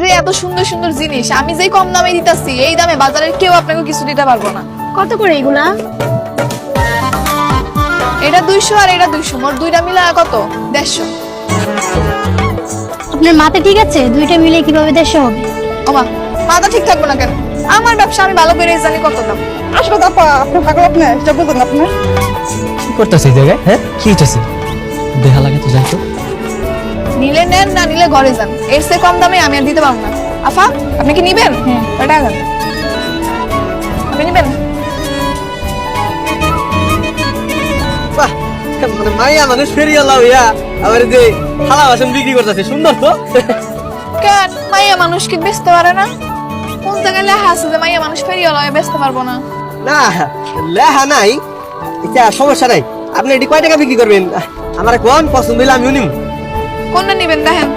যে এত সুন্দর সুন্দর জিনিস আমি যেই কম দামে দিতাছি এই দামে বাজারের কেউ আপনাকে কিছু দিতে পারবো না। কত করে এগুলা? এটা 200 আর এটা 200, মোট দুইটা মিলা কত? 150। আপনার মাথা ঠিক আছে? দুইটা মিলে কিভাবে 150 হবে? ওমা, মাথা ঠিক থাকবো না কেন? আমার ব্যবসা আমি ভালো করে জানি কত দাম। আসলে আপা আপনি পাগল, আপনি এটা বুঝুন। আপনি কি করতেছে এই জায়গায়? হ্যাঁ কি হইতেছে? দেখা লাগে তো যাই তো। নিলে নেন, না নিলে ঘরে যান। এর চেয়ে কম দামে আমি আর দিতে পারবো না। আফা, আপনি কি নিবেন? হ্যাঁ। ওটা দেন। আপনি নিবেন? বাহ, মানে মাইয়া মানুষ ফেরিয়া লাউয়া আবার যে থালা বাসন বিক্রি করতেছে, সুন্দর তো। কেন মাইয়া মানুষ কি বেচতে পারে না? কোন জায়গায় লেখা আছে যে মাইয়া মানুষ ফেরিয়া লয় বেচতে পারবো না? না লেহা নাই, এটা সমস্যা নাই। আপনি এটি কয় টাকা বিক্রি করবেন? আমার কোন পছন্দ হইলে আমিও নিব। কোনটা নিবেন দেখেন?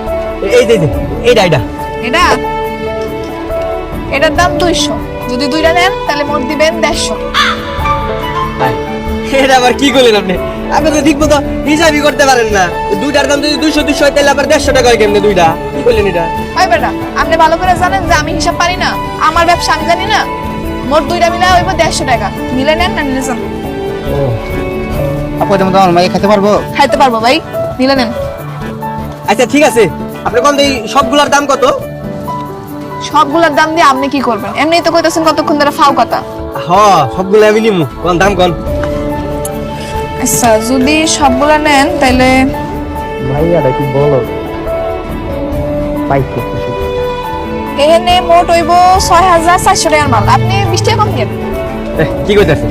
এই যে এইটা এইটা এটা এটার দাম 200। যদি দুইটা নেন তাহলে মোট দিবেন 150। এটা আবার কি করলেন আপনি? আপনি তো ঠিক মতো হিসাবই করতে পারেন না। দুইটার দাম যদি 200 হয় তাহলে আবার 150 টাকা হয় কেমনে দুইটা? কি করলেন এটা? হয় বেটা, আপনি ভালো করে জানেন যে আমি হিসাব পারি না, আমার ব্যবসা আমি জানি না। মোট দুইটা মিলা হইব 150 টাকা। নিলে নেন, না নিলে যান। আপু যেমন আমার মাইয়া খেতে পারবো? খাইতে পারবো ভাই, নিলে নেন। আচ্ছা ঠিক আছে, আপনি কোন এই সবগুলোর দাম কত? সবগুলোর দাম দিয়ে আপনি কি করবেন? এমনিই তো কইতাছেন কতক্ষণ ধরে ফাও কথা। হ, সবগুলো আমি নিমু। কোন দাম কোন? আচ্ছা, যদি সবগুলা নেন তাহলে ভাইয়াটা কি বলো? পাইক করতেছি। এখানে মোট হইব 6400 টাকার মাল। আপনি 20 টাকা কম দেন। কি কইতাছেন?